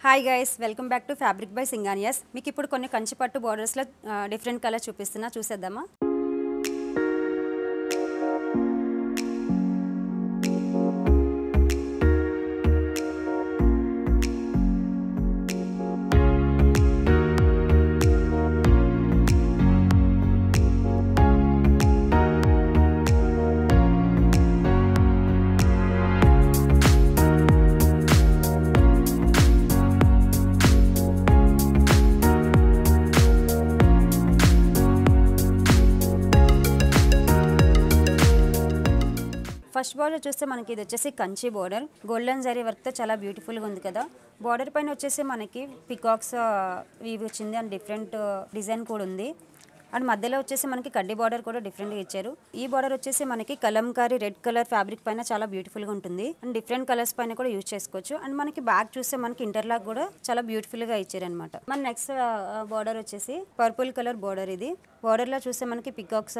Hi guys, welcome back to fabric by Singhanias. మీకు ఇప్పుడు కొన్ని కంచిపట్టు బోర్డర్స్లో డిఫరెంట్ కలర్ చూపిస్తున్నా, చూసేద్దామా? ఫస్ట్ బార్డర్ చూస్తే మనకి ఇది వచ్చేసి కంచి బార్డర్, గోల్డెన్ జరీ వర్క్తో చాలా బ్యూటిఫుల్గా ఉంది కదా. బార్డర్ పైన వచ్చేసి మనకి పికాక్స్ వీవ్ వచ్చింది అండ్ డిఫరెంట్ డిజైన్ కూడా ఉంది. అండ్ మధ్యలో వచ్చేసి మనకి కడ్డీ బార్డర్ కూడా డిఫరెంట్గా ఇచ్చారు. ఈ బార్డర్ వచ్చేసి మనకి కలంకారీ రెడ్ కలర్ ఫ్యాబ్రిక్ పైన చాలా బ్యూటిఫుల్గా ఉంటుంది అండ్ డిఫరెంట్ కలర్స్ పైన కూడా యూజ్ చేసుకోవచ్చు. అండ్ మనకి బ్యాక్ చూస్తే మనకి ఇంటర్లాక్ కూడా చాలా బ్యూటిఫుల్గా ఇచ్చారనమాట. మన నెక్స్ట్ బార్డర్ వచ్చేసి పర్పుల్ కలర్ బార్డర్. ఇది బార్డర్లో చూస్తే మనకి పికాక్స్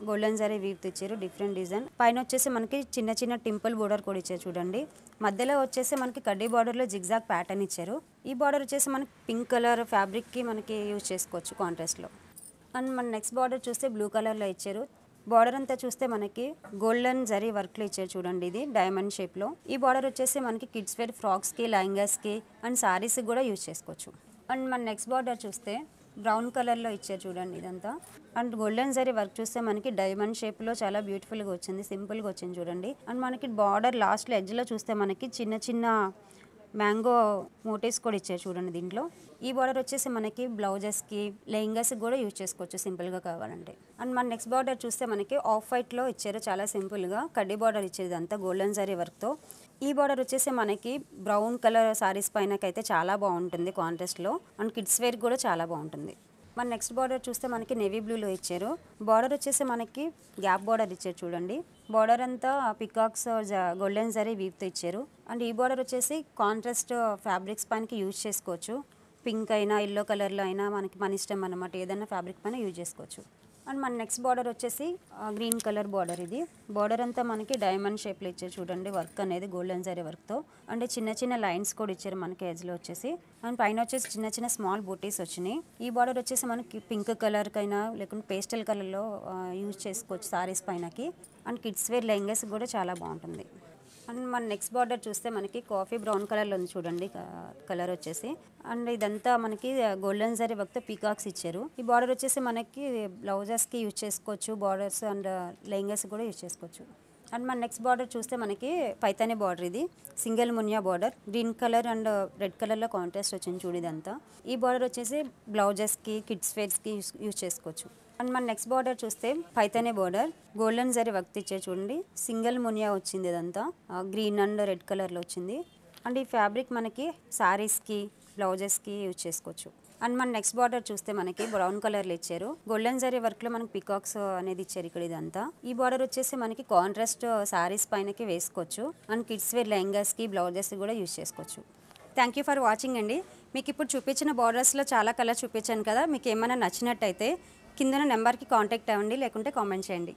గోల్డెన్ జరీ వీవ్ ఇచ్చారు, డిఫరెంట్ డిజైన్. పైన వచ్చేసి మనకి చిన్న చిన్న టింపుల్ బార్డర్ కూడా ఇచ్చారు చూడండి. మధ్యలో వచ్చేసి మనకి కడ్డీ బార్డర్లో జిగ్జాగ్ ప్యాటర్న్ ఇచ్చారు. ఈ బార్డర్ వచ్చేసి మనకి పింక్ కలర్ ఫ్యాబ్రిక్కి మనకి యూజ్ చేసుకోవచ్చు కాంట్రాస్ట్లో. అండ్ మన నెక్స్ట్ బార్డర్ చూస్తే బ్లూ కలర్లో ఇచ్చారు. బార్డర్ అంతా చూస్తే మనకి గోల్డెన్ జరీ వర్క్లో ఇచ్చారు చూడండి, ఇది డైమండ్ షేప్లో. ఈ బార్డర్ వచ్చేసి మనకి కిడ్స్ వేర్ ఫ్రాక్స్కి, లెహంగాస్కి అండ్ శారీస్కి కూడా యూజ్ చేసుకోవచ్చు. అండ్ మన నెక్స్ట్ బార్డర్ చూస్తే బ్రౌన్ కలర్లో ఇచ్చారు చూడండి ఇదంతా. అండ్ గోల్డెన్ జరీ వర్క్ చూస్తే మనకి డైమండ్ షేప్లో చాలా బ్యూటిఫుల్గా వచ్చింది, సింపుల్గా వచ్చింది చూడండి. అండ్ మనకి బార్డర్ లాస్ట్లో ఎడ్జ్లో చూస్తే మనకి చిన్న చిన్న మ్యాంగో మోటివ్స్ కూడా ఇచ్చారు చూడండి దీంట్లో. ఈ బార్డర్ వచ్చేసి మనకి బ్లౌజెస్కి, లెహంగాస్కి కూడా యూజ్ చేసుకోవచ్చు సింపుల్గా కావాలంటే. అండ్ మన నెక్స్ట్ బార్డర్ చూస్తే మనకి ఆఫ్ వైట్లో ఇచ్చారు, చాలా సింపుల్గా కడ్డీ బార్డర్ ఇచ్చేది అంతా గోల్డెన్ జరీ వర్క్తో. ఈ బార్డర్ వచ్చేసి మనకి బ్రౌన్ కలర్ సారీస్ పైనకైతే చాలా బాగుంటుంది కాంట్రాస్ట్లో. అండ్ కిడ్స్ వేర్ కూడా చాలా బాగుంటుంది. మన నెక్స్ట్ బార్డర్ చూస్తే మనకి నేవీ బ్లూలో ఇచ్చారు. బార్డర్ వచ్చేసి మనకి గ్యాప్ బార్డర్ ఇచ్చారు చూడండి. బార్డర్ అంతా పికాక్స్ గోల్డెన్ జరీ వీవ్తో ఇచ్చారు. అండ్ ఈ బార్డర్ వచ్చేసి కాంట్రాస్ట్ ఫ్యాబ్రిక్స్ పైనకి యూజ్ చేసుకోవచ్చు. పింక్ అయినా ఎల్లో కలర్లో అయినా మనకి మన ఇష్టం అన్నమాట, ఏదైనా ఫ్యాబ్రిక్ పైన యూజ్ చేసుకోవచ్చు. అండ్ మన నెక్స్ట్ బార్డర్ వచ్చేసి గ్రీన్ కలర్ బార్డర్. ఇది బార్డర్ అంతా మనకి డైమండ్ షేప్లో ఇచ్చారు చూడండి, వర్క్ అనేది గోల్డెన్ జరీ వర్క్తో. అంటే చిన్న చిన్న లైన్స్ కూడా ఇచ్చారు మనకి ఎడ్జ్లో వచ్చేసి. అండ్ పైన వచ్చేసి చిన్న చిన్న స్మాల్ బూటీస్ వచ్చినాయి. ఈ బార్డర్ వచ్చేసి మనకి పింక్ కలర్కైనా లేకుంటే పేస్టల్ కలర్లో యూజ్ చేసుకోవచ్చు సారీస్ పైనకి. అండ్ కిడ్స్ వేర్ లెహంగాస్ కూడా చాలా బాగుంటుంది. అండ్ మన నెక్స్ట్ బార్డర్ చూస్తే మనకి కాఫీ బ్రౌన్ కలర్లో ఉంది చూడండి కలర్ వచ్చేసి. అండ్ ఇదంతా మనకి గోల్డెన్ జరీ వర్క్తో పీకాక్స్ ఇచ్చారు. ఈ బార్డర్ వచ్చేసి మనకి బ్లౌజెస్కి యూజ్ చేసుకోవచ్చు, బార్డర్స్ అండ్ లెహంగాస్ కూడా యూజ్ చేసుకోవచ్చు. అండ్ మన నెక్స్ట్ బార్డర్ చూస్తే మనకి పైతాని బార్డర్. ఇది single Muniya border, green colour and red కలర్లో కాంట్రాస్ట్ వచ్చింది చూడు ఇదంతా. ఈ బార్డర్ వచ్చేసి బ్లౌజెస్కి, కిడ్స్ వేర్స్కి యూజ్ చేసుకోవచ్చు. అండ్ మన నెక్స్ట్ బార్డర్ చూస్తే Paithani border, golden zari work ఇచ్చారు చూడండి. సింగిల్ మునియా వచ్చింది ఇదంతా, గ్రీన్ అండ్ రెడ్ కలర్లో వచ్చింది. అండ్ ఈ ఫ్యాబ్రిక్ మనకి శారీస్కి, బ్లౌజెస్కి యూజ్ చేసుకోవచ్చు. అండ్ మన నెక్స్ట్ బార్డర్ చూస్తే మనకి బ్రౌన్ కలర్లో ఇచ్చారు. గోల్డెన్ జరీ వర్క్లో మనకి పికాక్స్ అనేది ఇచ్చారు ఇక్కడ ఇదంతా. ఈ బార్డర్ వచ్చేసి మనకి కాంట్రాస్ట్ శారీస్ పైనకి వేసుకోవచ్చు. అండ్ కిడ్స్ వేర్ లెహంగాస్కి, బ్లౌజెస్కి కూడా యూజ్ చేసుకోవచ్చు. థ్యాంక్ యూ ఫర్ వాచింగ్ అండి. మీకు ఇప్పుడు చూపించిన బార్డర్స్లో చాలా కలర్ చూపించాను కదా. మీకు ఏమైనా నచ్చినట్టయితే కింద నెంబర్కి కాంటాక్ట్ అవ్వండి, లేకుంటే కామెంట్ చేయండి.